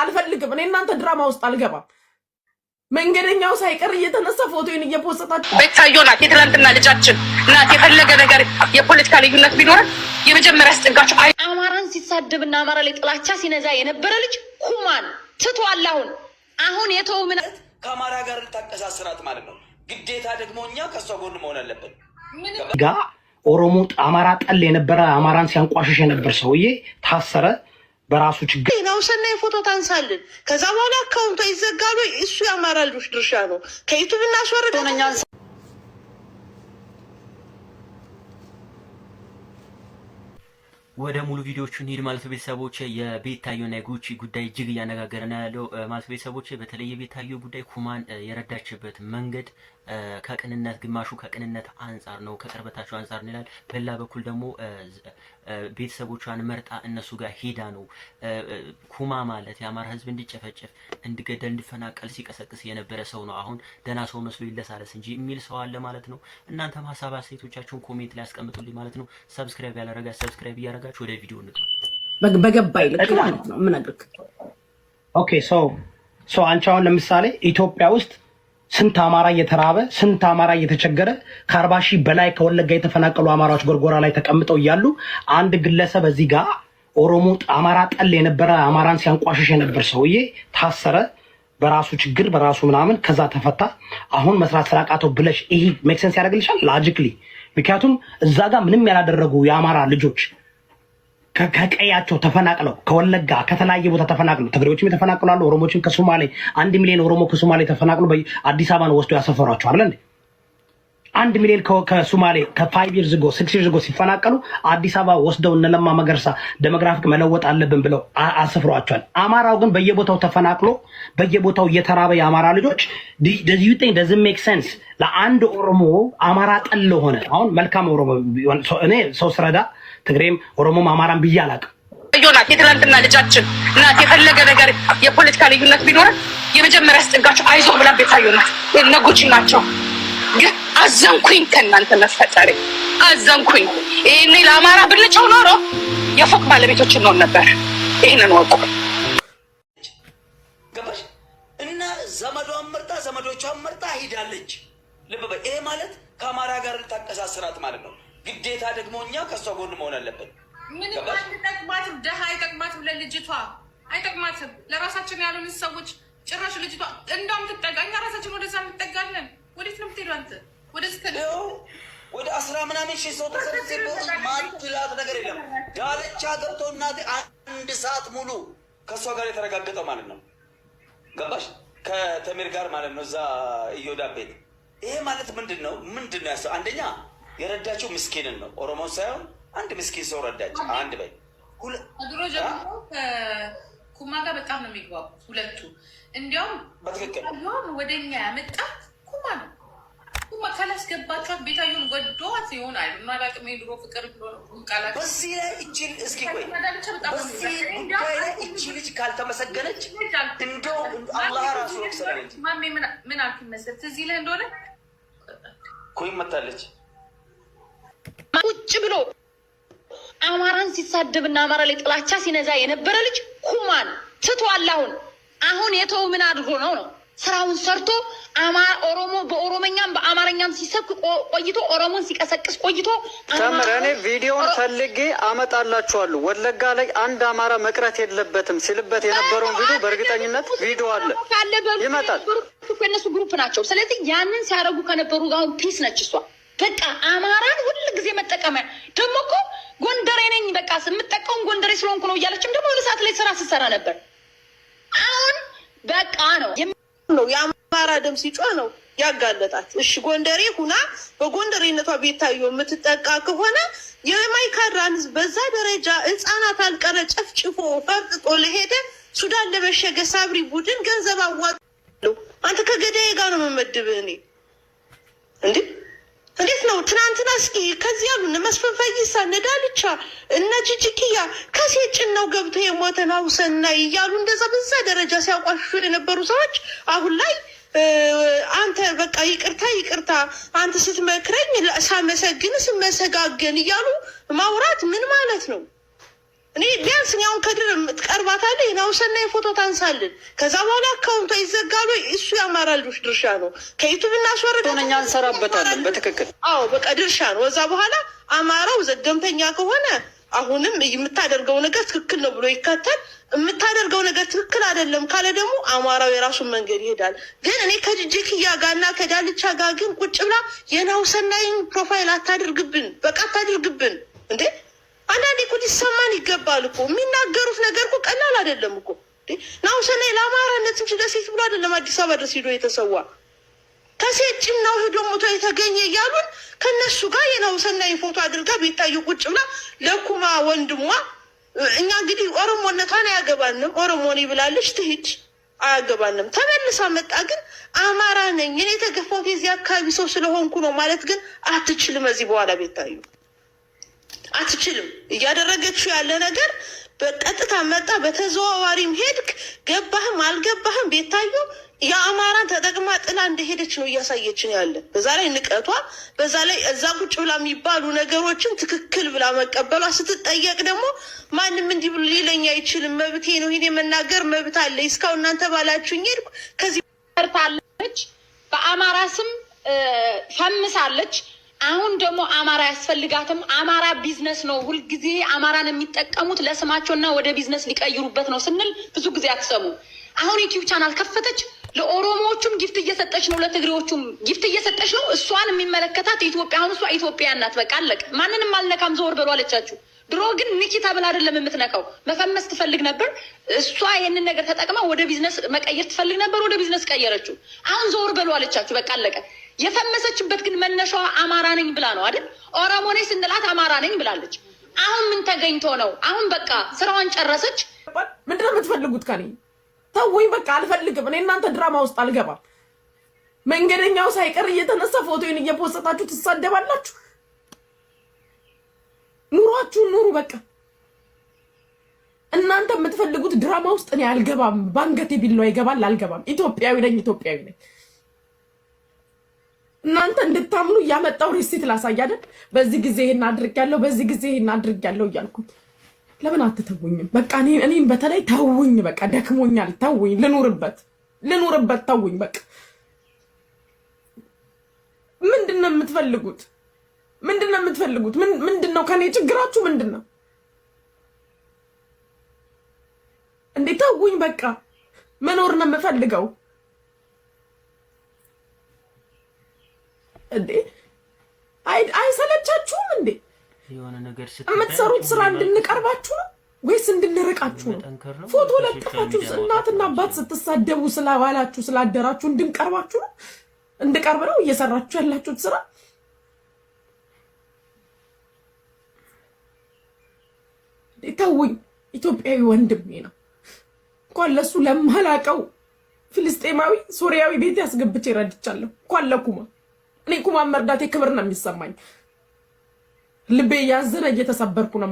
አልፈልግም። እኔ እናንተ ድራማ ውስጥ አልገባም። መንገደኛው ሳይቀር እየተነሳ ፎቶውን እየፖስታችሁ ቤታዮ ናት የትናንትና ልጃችን ናት። የፈለገ ነገር የፖለቲካ ልዩነት ቢኖር የመጀመሪያ አስጠጋችሁ አማራን ሲሳደብና አማራ ላይ ጥላቻ ሲነዛ የነበረ ልጅ ኩማን ትቷል። አሁን የተው ምን ከአማራ ጋር ልታቀሳስራት ማለት ነው። ግዴታ ደግሞ እኛ ከሷ ጎን መሆን አለብን። ጋ ኦሮሞ አማራ ጠል የነበረ አማራን ሲያንቋሽሽ የነበር ሰውዬ ታሰረ። በራሱ ችግር ነው። ሰናይ ፎቶ ታንሳልን። ከዛ በኋላ አካውንቷ ይዘጋሉ። እሱ የአማራ ልጆች ድርሻ ነው። ከዩቲዩብ እናስወርደው። ወደ ሙሉ ቪዲዮቹ እንሂድ ማለት ቤተሰቦች። የቤታዮና የጉቺ ጉዳይ እጅግ እያነጋገረ ነው ያለው ማለት ቤተሰቦች። በተለይ የቤታዮ ጉዳይ ኩማን የረዳችበት መንገድ ከቅንነት ግማሹ ከቅንነት አንጻር ነው፣ ከቅርበታቸው አንጻር ነው ይላል። በሌላ በኩል ደግሞ ቤተሰቦቿን መርጣ እነሱ ጋር ሄዳ ነው። ኩማ ማለት የአማራ ሕዝብ እንዲጨፈጨፍ፣ እንዲገደል፣ እንዲፈናቀል ሲቀሰቅስ የነበረ ሰው ነው። አሁን ደህና ሰው መስሎ ይለሳለስ እንጂ የሚል ሰው አለ ማለት ነው። እናንተም ሀሳብ አስተያየቶቻችሁን ኮሜንት ላይ አስቀምጡልኝ ማለት ነው። ሰብስክራይብ ያላረጋ ሰብስክራይብ እያረጋችሁ ወደ ቪዲዮ እንግባ። በገባይ ልክ ማለት ነው። ምን አድርግ ኦኬ ሶ አንቺ አሁን ለምሳሌ ኢትዮጵያ ውስጥ ስንት አማራ እየተራበ ስንት አማራ እየተቸገረ ከ40 ሺህ በላይ ከወለጋ የተፈናቀሉ አማራዎች ጎርጎራ ላይ ተቀምጠው እያሉ አንድ ግለሰብ እዚህ ጋር ኦሮሞ አማራ ጠል የነበረ አማራን ሲያንቋሽሽ የነበር ሰውዬ ታሰረ። በራሱ ችግር በራሱ ምናምን ከዛ ተፈታ። አሁን መስራት ስላቃተው ብለሽ ይሄ ሜክ ሴንስ ያደርግልሻል ላጂክሊ? ምክንያቱም እዛ ጋር ምንም ያላደረጉ የአማራ ልጆች ከቀያቸው ተፈናቅለው ከወለጋ ከተለያየ ቦታ ተፈናቅለው ትግሬዎችም የተፈናቅሉ አሉ። ኦሮሞዎችም ከሶማሌ 1 ሚሊዮን ኦሮሞ ከሶማሌ ተፈናቅለው በአዲስ አበባ ነው ወስደው ያሰፈሯቸው አይደል እንዴ? 1 ሚሊዮን ከሶማሌ ከ5 years ago 6 years ago ሲፈናቀሉ አዲስ አበባ ወስደው እነለማ መገርሳ ዴሞግራፊክ መለወጥ አለብን ብለው አሰፍሯቸዋል። አማራው ግን በየቦታው ተፈናቅሎ በየቦታው እየተራበ የአማራ ልጆች does you think doesn't make sense ለአንድ ኦሮሞ አማራ ጠል ሆነ። አሁን መልካም ኦሮሞ እኔ ሰው ስረዳ ትግሬም ኦሮሞም አማራም ብዬ አላውቅም። ዮናት የትናንትና ልጃችን ናት። የፈለገ ነገር የፖለቲካ ልዩነት ቢኖር የመጀመሪያ አስጠጋችሁ አይዞህ ብላ ቤታዮ ናት። ነጉቺ ናቸው። ግን አዘንኩኝ ከእናንተ መፈጠሬ አዘንኩኝ። ይሄኔ ለአማራ ብልጨው ኖሮ የፎቅ ባለቤቶች እንሆን ነበር። ይሄንን ወቁ። ገባሽ? እና ዘመዷን መርጣ ዘመዶቿን መርጣ ሄዳለች። ልብ በይ። ይሄ ማለት ከአማራ ጋር ልታቀሳስራት ማለት ነው። ግዴታ ደግሞ እኛ ከሷ ጎን መሆን አለብን። ምን አይጠቅማትም፣ ደሃ አይጠቅማትም፣ ለልጅቷ አይጠቅማትም። ለራሳችን ያሉን ሰዎች ጭራሽ ልጅቷ እንዳውም ትጠጋኛ ራሳችን ወደዛ እንጠጋለን። ወዴት ነው የምትሄዱ አንተ? ወደ 10 ምናምን ሺህ ሰው ተሰብስቦ ማጥላት ነገር የለም። ዳለቻ ገብቶ እናቴ 1 ሰዓት ሙሉ ከሷ ጋር የተረጋገጠው ማለት ነው። ገባሽ? ከተሜር ጋር ማለት ነው እዛ እዮዳ ቤት። ይሄ ማለት ምንድነው ያሰው? አንደኛ የረዳቸው ምስኪንን ነው። ኦሮሞን ሳይሆን አንድ ምስኪን ሰው ረዳች። አንድ በይ ድሮ ጀምሮ ከኩማ ጋር በጣም ነው የሚግባቡት ሁለቱ። እንዲያውም በትክክል ወደኛ ያመጣት ኩማ ነው። ኩማ ካላስገባችኋት ቤታዮን ወዷት ይሆናል እና ላቅም የድሮ ፍቅር ብሎ ነው ቃላት። በዚህ ላይ እቺን እስኪ ቆይ በዚህ ጉዳይ ላይ እቺ ልጅ ካልተመሰገነች እንደው አላህ ራሱ ወሰለኝ። ማሜ ምን አልክ መሰለህ? ትዝ ይልህ እንደሆነ ኮይ መታለች ቁጭ ብሎ አማራን ሲሳደብና አማራ ላይ ጥላቻ ሲነዛ የነበረ ልጅ ኩማን ትቷል። አሁን የተው ምን አድርጎ ነው ስራውን ሰርቶ ኦሮሞ በኦሮመኛም በአማርኛም ሲሰብክ ቆይቶ ኦሮሞን ሲቀሰቅስ ቆይቶ ተምር እኔ ቪዲዮን ፈልጌ አመጣላችኋለሁ። ወለጋ ላይ አንድ አማራ መቅረት የለበትም ሲልበት የነበረውን ቪዲዮ በእርግጠኝነት ቪዲዮ አለ ይመጣል። እነሱ ግሩፕ ናቸው። ስለዚህ ያንን ሲያደርጉ ከነበሩ ጋር ፒስ ነች እሷ። በቃ አማራን ሁሉ ጊዜ መጠቀሚያ ደግሞ እኮ ጎንደሬ ነኝ በቃ የምጠቀሙም ጎንደሬ ስለሆንኩ ነው እያለችም ደግሞ ሁለት ሰዓት ላይ ስራ ስትሰራ ነበር። አሁን በቃ ነው የአማራ ደም ሲጮህ ነው ያጋለጣት። እሺ ጎንደሬ ሁና በጎንደሬነቷ ቤታዮ የምትጠቃ ከሆነ የማይካድራን በዛ ደረጃ ህፃናት አልቀረ ጨፍጭፎ ፈርጥጦ ለሄደ ሱዳን ለመሸገ ሳብሪ ቡድን ገንዘብ አዋጣለሁ። አንተ ከገዳዬ ጋር ነው የምመድብህ እኔ እንዴ? እንዴት ነው ትናንትና እስኪ ከዚህ ያሉ እነ መስፍን ፈይሳ እነ ዳልቻ እነ ጂጂኪያ ከሴጭን ነው ገብቶ የሞተን አውሰና እያሉ እንደዛ በዛ ደረጃ ሲያቋሽሹ የነበሩ ሰዎች አሁን ላይ አንተ በቃ ይቅርታ አንተ ስትመክረኝ ሳመሰግን ስመሰጋገን እያሉ ማውራት ምን ማለት ነው? እኔ ቢያንስ ያው ከድር ትቀርባታለህ የናሁሰናይ ፎቶ ታንሳልን ከዛ በኋላ አካውንቷ ይዘጋሉ እሱ የአማራ ልጆች ድርሻ ነው ከዩቲዩብ እናስወርደው እኛ እንሰራበታለን በትክክል አዎ በቃ ድርሻ ነው እዛ በኋላ አማራው ዘገምተኛ ከሆነ አሁንም የምታደርገው ነገር ትክክል ነው ብሎ ይከተል የምታደርገው ነገር ትክክል አይደለም ካለ ደግሞ አማራው የራሱን መንገድ ይሄዳል ግን እኔ ከጅጅክያ ጋርና ከዳልቻ ጋር ግን ቁጭ ብላ የናሁሰናይን ፕሮፋይል አታድርግብን በቃ አታድርግብን እንዴ አንዳንዴ እኮ ሊሰማን ይገባል እኮ የሚናገሩት ነገር እኮ ቀላል አይደለም እኮ ናሁሰናይ ለአማራነት እንጂ ለሴት ብሎ አይደለም አዲስ አበባ ድረስ ሄዶ የተሰዋ ከሴት ጭናው ሄዶ ሞቶ የተገኘ እያሉን ከነሱ ጋር የናሁሰናይ ፎቶ አድርጋ ቤታዩ ቁጭ ብላ ለኩማ ወንድሟ እኛ እንግዲህ ኦሮሞነቷን አያገባንም ኦሮሞ ነኝ ብላለች ትሂድ አያገባንም ተመልሳ መጣ ግን አማራ ነኝ እኔ የተገፋሁት የዚህ አካባቢ ሰው ስለሆንኩ ነው ማለት ግን አትችልም እዚህ በኋላ ቤታዩ አትችልም እያደረገችው ያለ ነገር በቀጥታ መጣ በተዘዋዋሪም ሄድክ ገባህም አልገባህም ቤታዩ የአማራን ተጠቅማ ጥላ እንደሄደች ነው እያሳየችን ያለ በዛ ላይ ንቀቷ በዛ ላይ እዛ ቁጭ ብላ የሚባሉ ነገሮችን ትክክል ብላ መቀበሏ ስትጠየቅ ደግሞ ማንም እንዲህ ብሎ ሊለኝ አይችልም መብቴ ነው ይሄን የመናገር መብት አለ እስካሁን እናንተ ባላችሁኝ ሄድኩ ከዚህ ርታለች በአማራ ስም ፈምሳለች አሁን ደግሞ አማራ ያስፈልጋትም አማራ ቢዝነስ ነው ሁልጊዜ አማራን የሚጠቀሙት ለስማቸውና ወደ ቢዝነስ ሊቀይሩበት ነው ስንል ብዙ ጊዜ አትሰሙ አሁን ዩቲዩብ ቻናል ከፈተች ለኦሮሞዎቹም ጊፍት እየሰጠች ነው ለትግሬዎቹም ጊፍት እየሰጠች ነው እሷን የሚመለከታት ኢትዮጵያ አሁን እሷ ኢትዮጵያ ናት በቃ አለቀ ማንንም አልነካም ዘወር በሉ አለቻችሁ ድሮ ግን ንኪ ተብላ አይደለም የምትነካው መፈመስ ትፈልግ ነበር እሷ ይሄንን ነገር ተጠቅማ ወደ ቢዝነስ መቀየር ትፈልግ ነበር ወደ ቢዝነስ ቀየረችው አሁን ዘወር በሉ አለቻችሁ በቃ አለቀ የፈመሰችበት ግን መነሻዋ አማራ ነኝ ብላ ነው አይደል ኦሮሞ ነኝ ስንላት አማራ ነኝ ብላለች አሁን ምን ተገኝቶ ነው አሁን በቃ ስራዋን ጨረሰች ምንድነው የምትፈልጉት ከኔ ተውኝ በቃ አልፈልግም እኔ እናንተ ድራማ ውስጥ አልገባም መንገደኛው ሳይቀር እየተነሳ ፎቶዬን እየፖስታችሁ ትሳደባላችሁ ኑሯችሁ ኑሩ በቃ እናንተ የምትፈልጉት ድራማ ውስጥ እኔ አልገባም ባንገቴ ቢለው ይገባል አልገባም ኢትዮጵያዊ ነኝ እናንተ እንድታምኑ ያመጣው ሪሲት ላሳያደን በዚህ ጊዜ ይሄን አድርጋለሁ በዚህ ጊዜ ይሄን አድርጋለሁ እያልኩት ለምን አትተውኝም በቃ እኔን በተለይ ተውኝ በቃ ደክሞኛል ተውኝ ልኑርበት ተውኝ በቃ ምንድነው የምትፈልጉት ምንድነው ከኔ ችግራችሁ ምንድነው እንዴ ተውኝ በቃ መኖር ነው የምፈልገው እንዴ አይሰለቻችሁም እንዴ የሆነ ነገር የምትሰሩት ስራ እንድንቀርባችሁ ነው ወይስ እንድንርቃችሁ ነው ፎቶ ለጥፋችሁ እናትና አባት ስትሳደቡ ስለዋላችሁ ስላደራችሁ እንድንቀርባችሁ ነው እንድቀርብ ነው እየሰራችሁ ያላችሁት ስራ ተውኝ ኢትዮጵያዊ ወንድሜ ነው እንኳን ለሱ ለማላቀው ፍልስጤማዊ ሶሪያዊ ቤት ያስገብቼ ረድቻለሁ እንኳን ለኩማ እኔ ኩማ መርዳቴ ክብር ነው የሚሰማኝ ልቤ ያዘነ እየተሰበርኩ ነው